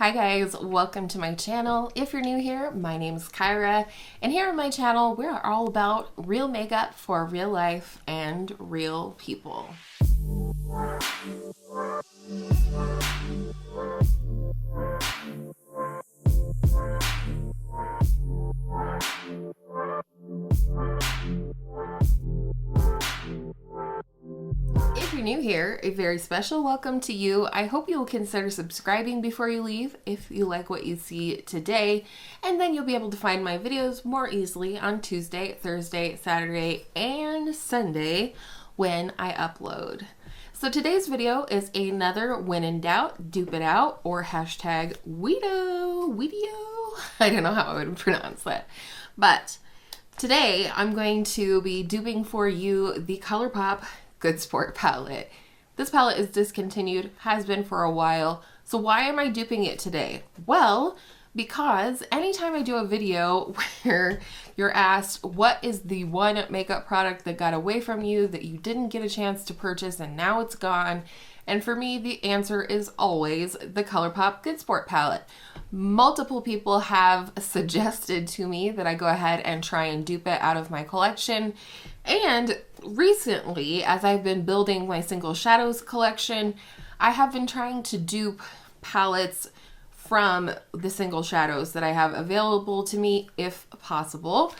Hi guys, welcome to my channel. If you're new here, my name is Kyra, and here on my channel we're all about real makeup for real life and real people. If you're new here, a very special welcome to you. I hope you'll consider subscribing before you leave if you like what you see today, and then you'll be able to find my videos more easily on Tuesday, Thursday, Saturday, and Sunday when I upload. So today's video is another when in doubt, dupe it out, or hashtag widdio. I don't know how I would pronounce that, but today I'm going to be duping for you the ColourPop Good Sport palette. This palette is discontinued, has been for a while. So why am I duping it today? Well, because anytime I do a video where you're asked what is the one makeup product that got away from you that you didn't get a chance to purchase and now it's gone, and for me the answer is always the ColourPop Good Sport palette. Multiple people have suggested to me that I go ahead and try and dupe it out of my collection, and recently, as I've been building my single shadows collection, I have been trying to dupe palettes from the single shadows that I have available to me if possible.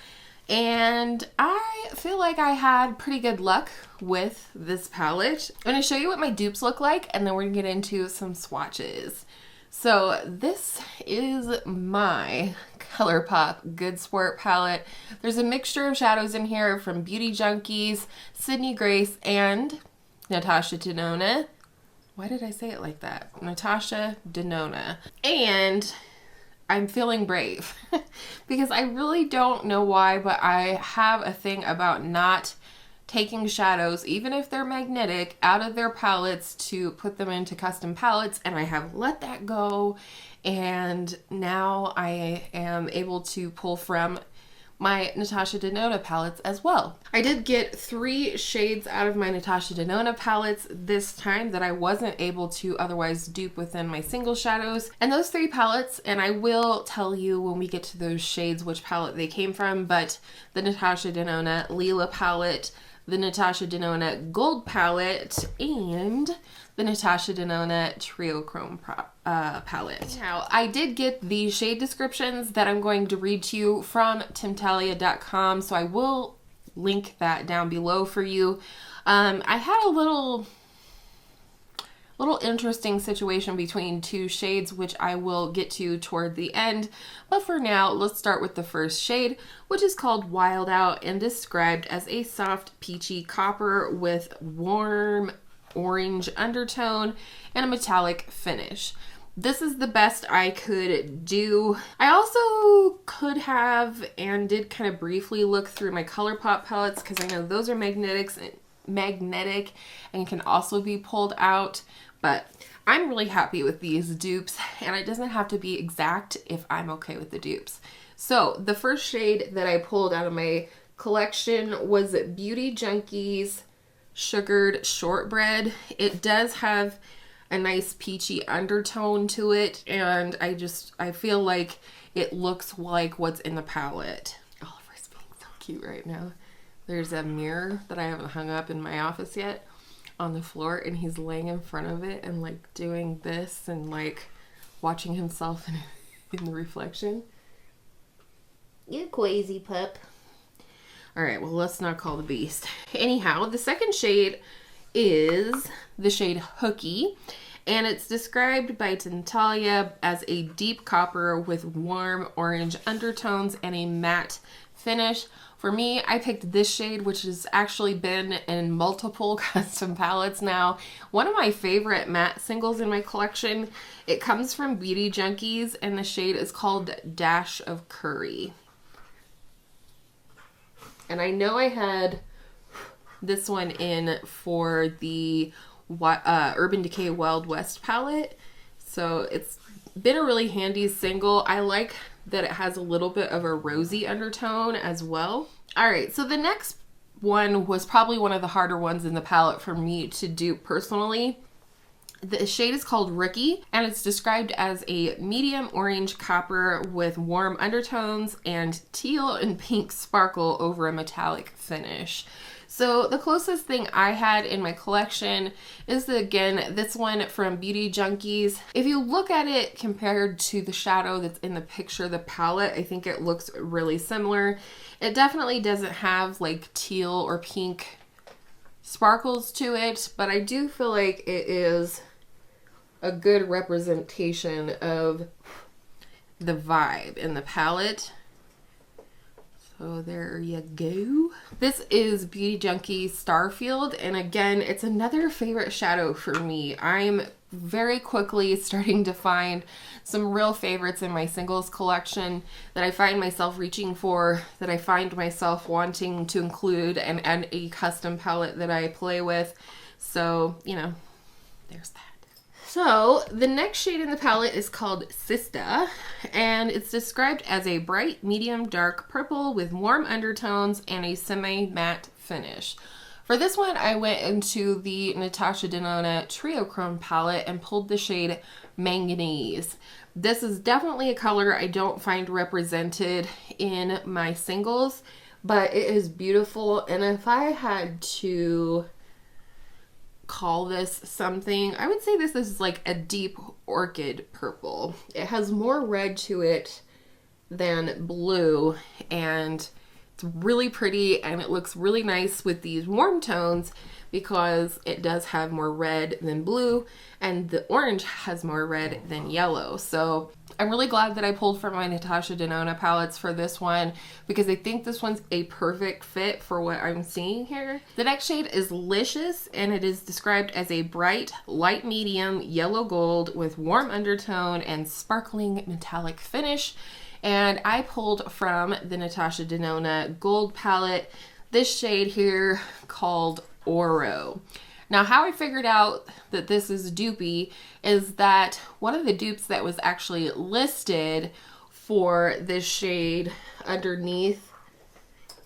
And I feel like I had pretty good luck with this palette. I'm going to show you what my dupes look like, and then we're going to get into some swatches. So this is my ColourPop Good Sport palette. There's a mixture of shadows in here from Beauty Junkees, Sydney Grace, and Natasha Denona. Why did I say it like that? Natasha Denona. And I'm feeling brave because I really don't know why, but I have a thing about not taking shadows, even if they're magnetic, out of their palettes to put them into custom palettes, and I have let that go, and now I am able to pull from my Natasha Denona palettes as well. I did get 3 shades out of my Natasha Denona palettes this time that I wasn't able to otherwise dupe within my single shadows. And those 3 palettes, and I will tell you when we get to those shades which palette they came from, but the Natasha Denona Lila palette, the Natasha Denona Gold palette, and the Natasha Denona TrioChrome palette. Now, I did get the shade descriptions that I'm going to read to you from timtalia.com, so I will link that down below for you. I had a little interesting situation between 2 shades, which I will get to toward the end. But for now, let's start with the first shade, which is called Wild Out and described as a soft peachy copper with warm orange undertone and a metallic finish. This is the best I could do. I also could have and did kind of briefly look through my ColourPop palettes because I know those are magnetic and can also be pulled out, but I'm really happy with these dupes, and it doesn't have to be exact if I'm okay with the dupes. So the first shade that I pulled out of my collection was Beauty Junkees Sugared Shortbread. It does have a nice peachy undertone to it, and I feel like it looks like what's in the palette. Oliver's being so cute right now. There's a mirror that I haven't hung up in my office yet on the floor, and he's laying in front of it and like doing this and like watching himself in the reflection. You crazy pup. All right, well, let's not call the beast. Anyhow, the second shade is the shade Hooky, and it's described by Timtalia as a deep copper with warm orange undertones and a matte finish. For me, I picked this shade, which has actually been in multiple custom palettes now. One of my favorite matte singles in my collection. It comes from Beauty Junkees, and the shade is called Dash of Curry. And I know I had this one in for the Urban Decay Wild West palette. So it's been a really handy single. I like that it has a little bit of a rosy undertone as well. All right, so the next one was probably one of the harder ones in the palette for me to do personally. The shade is called Rookie, and it's described as a medium orange copper with warm undertones and teal and pink sparkle over a metallic finish. So the closest thing I had in my collection is, again, this one from Beauty Junkees. If you look at it compared to the shadow that's in the picture, the palette, I think it looks really similar. It definitely doesn't have like teal or pink sparkles to it, but I do feel like it is a good representation of the vibe in the palette. So there you go. This is Beauty Junkees Starfield, and again, it's another favorite shadow for me. I'm very quickly starting to find some real favorites in my singles collection that I find myself reaching for, that I find myself wanting to include and a custom palette that I play with. So, you know, there's that. So the next shade in the palette is called Sista, and it's described as a bright medium dark purple with warm undertones and a semi-matte finish. For this one, I went into the Natasha Denona TrioChrome palette and pulled the shade Manganese. This is definitely a color I don't find represented in my singles, but it is beautiful, and if I had to call this something, I would say this is like a deep orchid purple. It has more red to it than blue, and it's really pretty, and it looks really nice with these warm tones because it does have more red than blue, and the orange has more red than yellow. So I'm really glad that I pulled from my Natasha Denona palettes for this one, because I think this one's a perfect fit for what I'm seeing here. The next shade is Licious, and it is described as a bright, light medium yellow gold with warm undertone and sparkling metallic finish. And I pulled from the Natasha Denona Gold palette this shade here called Oro. Now, how I figured out that this is Dupe is that one of the dupes that was actually listed for this shade underneath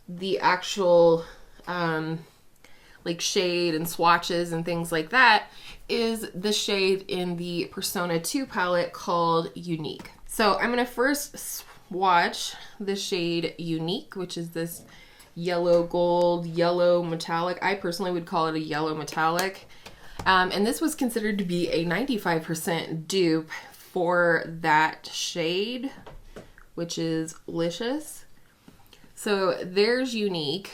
the actual like shade and swatches and things like that is the shade in the Persona 2 palette called Unique. So I'm going to first swatch the shade Unique, which is this yellow gold, yellow metallic. I personally would call it a yellow metallic. And this was considered to be a 95% dupe for that shade, which is Licious. So there's Unique.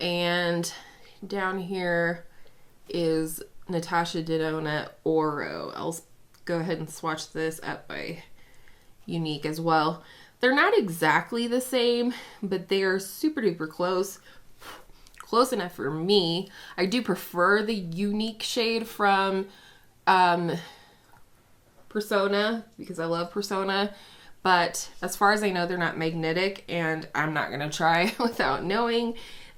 And down here is Natasha Denona Oro. I'll go ahead and swatch this up by Unique as well. They're not exactly the same, but they are super duper close. Close enough for me. I do prefer the Unique shade from Persona because I love Persona, but as far as I know, they're not magnetic, and I'm not gonna try without knowing.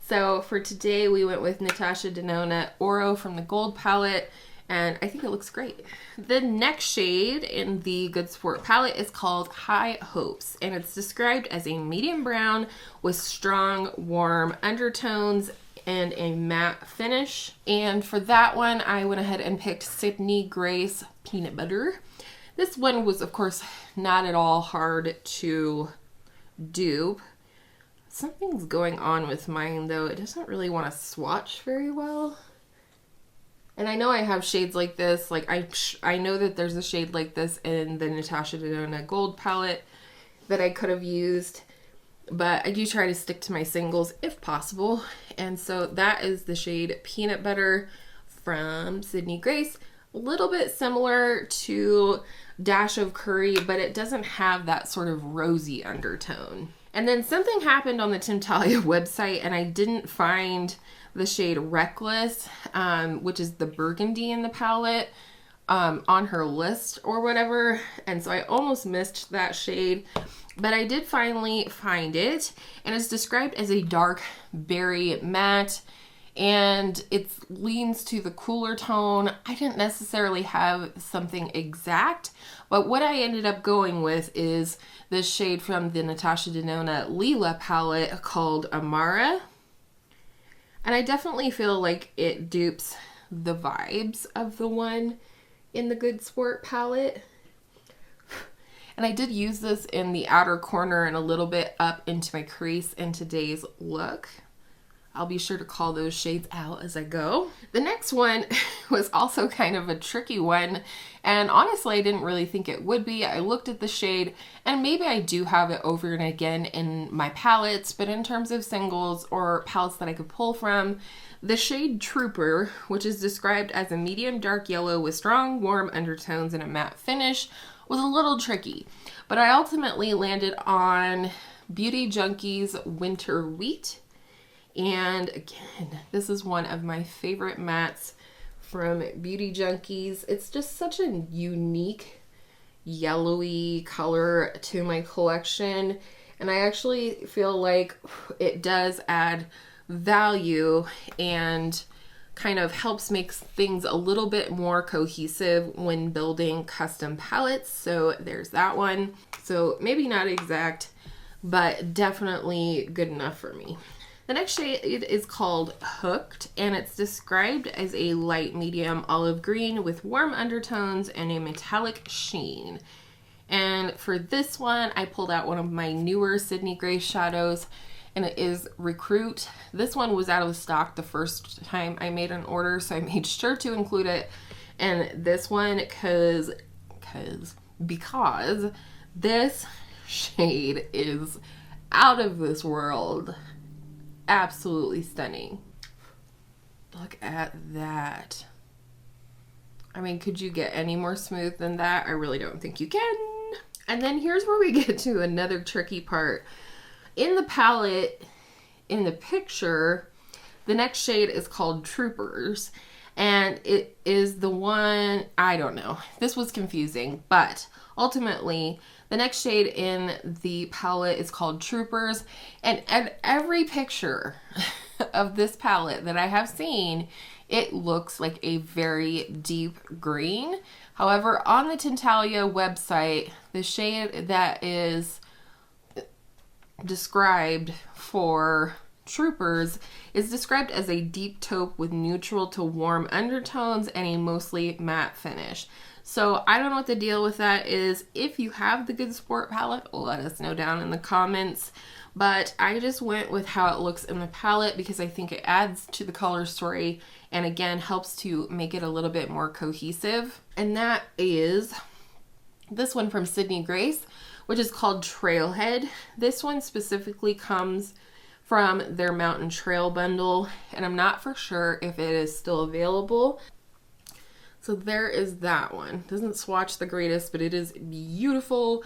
So for today, we went with Natasha Denona Oro from the Gold palette, and I think it looks great. The next shade in the Good Sport palette is called High Hopes, and it's described as a medium brown with strong, warm undertones and a matte finish. And for that one, I went ahead and picked Sydney Grace Peanut Butter. This one was, of course, not at all hard to dupe. Something's going on with mine, though. It doesn't really want to swatch very well. And I know I have shades like this. Like I know that there's a shade like this in the Natasha Denona Gold palette that I could have used, but I do try to stick to my singles if possible. And so that is the shade Peanut Butter from Sydney Grace. A little bit similar to Dash of Curry, but it doesn't have that sort of rosy undertone. And then something happened on the Timtalia website, and I didn't find the shade Reckless, which is the burgundy in the palette, on her list or whatever. And so I almost missed that shade, but I did finally find it, and it's described as a dark berry matte, and it leans to the cooler tone. I didn't necessarily have something exact, but what I ended up going with is this shade from the Natasha Denona Lila palette called Amara. And I definitely feel like it dupes the vibes of the one in the Good Sport palette. And I did use this in the outer corner and a little bit up into my crease in today's look. I'll be sure to call those shades out as I go. The next one was also kind of a tricky one, and honestly I didn't really think it would be. I looked at the shade, and maybe I do have it over and again in my palettes, but in terms of singles or palettes that I could pull from, the shade Trooper, which is described as a medium dark yellow with strong warm undertones and a matte finish, was a little tricky. But I ultimately landed on Beauty Junkees Winter Wheat. And again, this is one of my favorite mattes from Beauty Junkees. It's just such a unique yellowy color to my collection. And I actually feel like it does add value and kind of helps make things a little bit more cohesive when building custom palettes. So there's that one. So maybe not exact, but definitely good enough for me. The next shade is called Hooked, and it's described as a light medium olive green with warm undertones and a metallic sheen. And for this one, I pulled out one of my newer Sydney Grace shadows, and it is Recruit. This one was out of stock the first time I made an order, so I made sure to include it. And this one, because this shade is out of this world. Absolutely stunning. Look at that. I mean, could you get any more smooth than that? I really don't think you can. And then here's where we get to another tricky part. In the palette, in the picture, the next shade is called Troopers, and it is the one, I don't know, this was confusing, but ultimately the next shade in the palette is called Troopers, and every picture of this palette that I have seen, it looks like a very deep green. However, on the Tintalia website, the shade that is described for Troopers is described as a deep taupe with neutral to warm undertones and a mostly matte finish. So I don't know what the deal with that is. If you have the Good Sport palette, let us know down in the comments. But I just went with how it looks in the palette because I think it adds to the color story and again helps to make it a little bit more cohesive. And that is this one from Sydney Grace, which is called Trailhead. This one specifically comes from their Mountain Trail bundle, and I'm not for sure if it is still available. So there is that one. Doesn't swatch the greatest, but it is beautiful,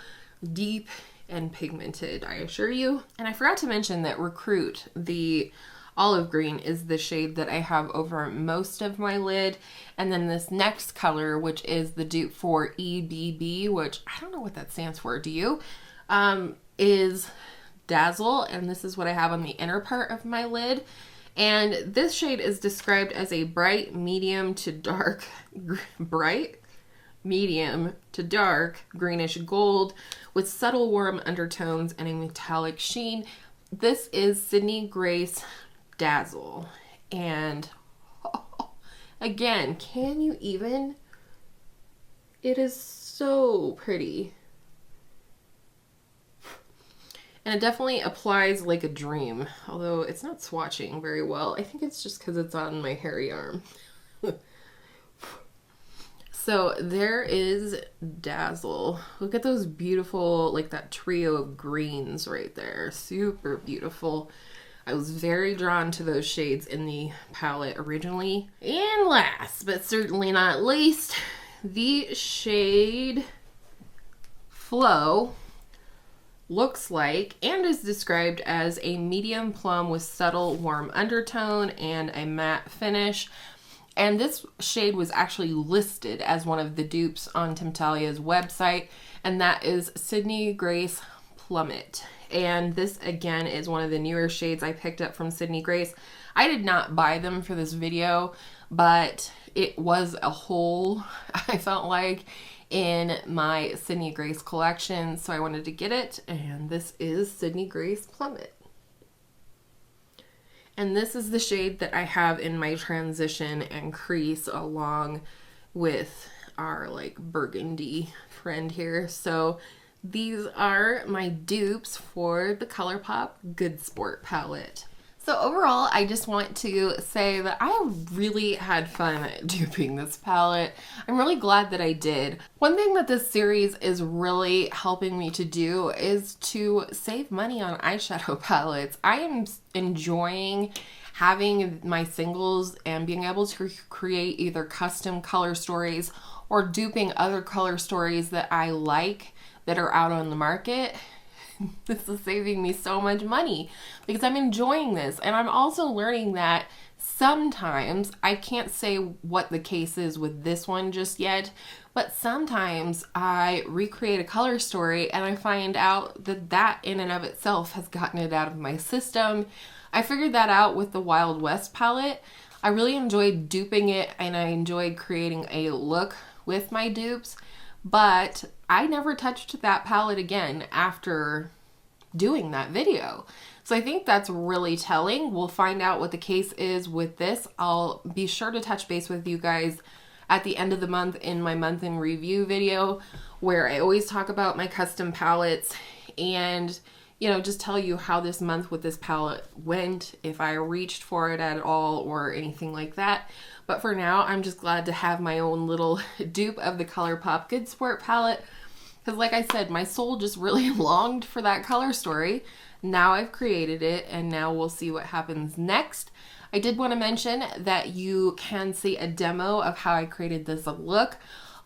deep, and pigmented, I assure you. And I forgot to mention that Recruit, the olive green, is the shade that I have over most of my lid. And then this next color, which is the dupe for EBB, which I don't know what that stands for, do you? Is Dazzle, and this is what I have on the inner part of my lid. And this shade is described as a bright medium to dark, greenish gold with subtle warm undertones and a metallic sheen. This is Sydney Grace Dazzle. And again, can you even? It is so pretty. And it definitely applies like a dream, although it's not swatching very well. I think it's just because it's on my hairy arm. So there is Dazzle. Look at those beautiful, like that trio of greens right there. Super beautiful. I was very drawn to those shades in the palette originally. And last, but certainly not least, the shade Flow looks like and is described as a medium plum with subtle warm undertone and a matte finish. And this shade was actually listed as one of the dupes on Tintalia's website, and that is Sydney Grace Plummet. And this again is one of the newer shades I picked up from Sydney Grace. I did not buy them for this video, but it was a hole, I felt like, in my Sydney Grace collection, so I wanted to get it, and this is Sydney Grace Plummet. And this is the shade that I have in my transition and crease along with our like burgundy friend here. So these are my dupes for the ColourPop Good Sport palette. So overall, I just want to say that I really had fun duping this palette. I'm really glad that I did. One thing that this series is really helping me to do is to save money on eyeshadow palettes. I am enjoying having my singles and being able to create either custom color stories or duping other color stories that I like that are out on the market. This is saving me so much money because I'm enjoying this, and I'm also learning that sometimes, I can't say what the case is with this one just yet, but sometimes I recreate a color story and I find out that that in and of itself has gotten it out of my system. I figured that out with the Wild West palette. I really enjoyed duping it and I enjoyed creating a look with my dupes, but I never touched that palette again after doing that video. So I think that's really telling. We'll find out what the case is with this. I'll be sure to touch base with you guys at the end of the month in my month in review video, where I always talk about my custom palettes and, you know, just tell you how this month with this palette went, if I reached for it at all or anything like that. But for now, I'm just glad to have my own little dupe of the ColourPop Good Sport palette. Because like I said, my soul just really longed for that color story. Now I've created it, and now we'll see what happens next. I did want to mention that you can see a demo of how I created this look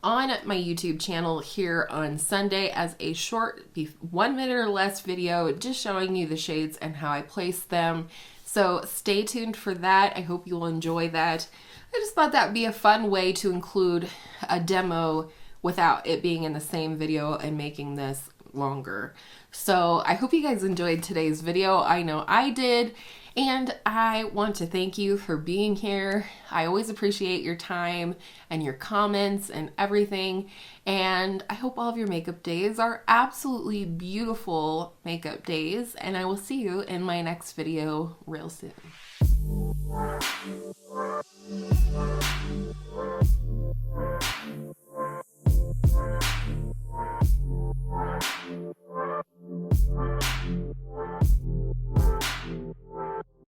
on my YouTube channel here on Sunday as a short 1 minute or less video just showing you the shades and how I placed them. So stay tuned for that. I hope you'll enjoy that. I just thought that would be a fun way to include a demo without it being in the same video and making this longer. So I hope you guys enjoyed today's video. I know I did, and I want to thank you for being here. I always appreciate your time and your comments and everything, and I hope all of your makeup days are absolutely beautiful makeup days, and I will see you in my next video real soon.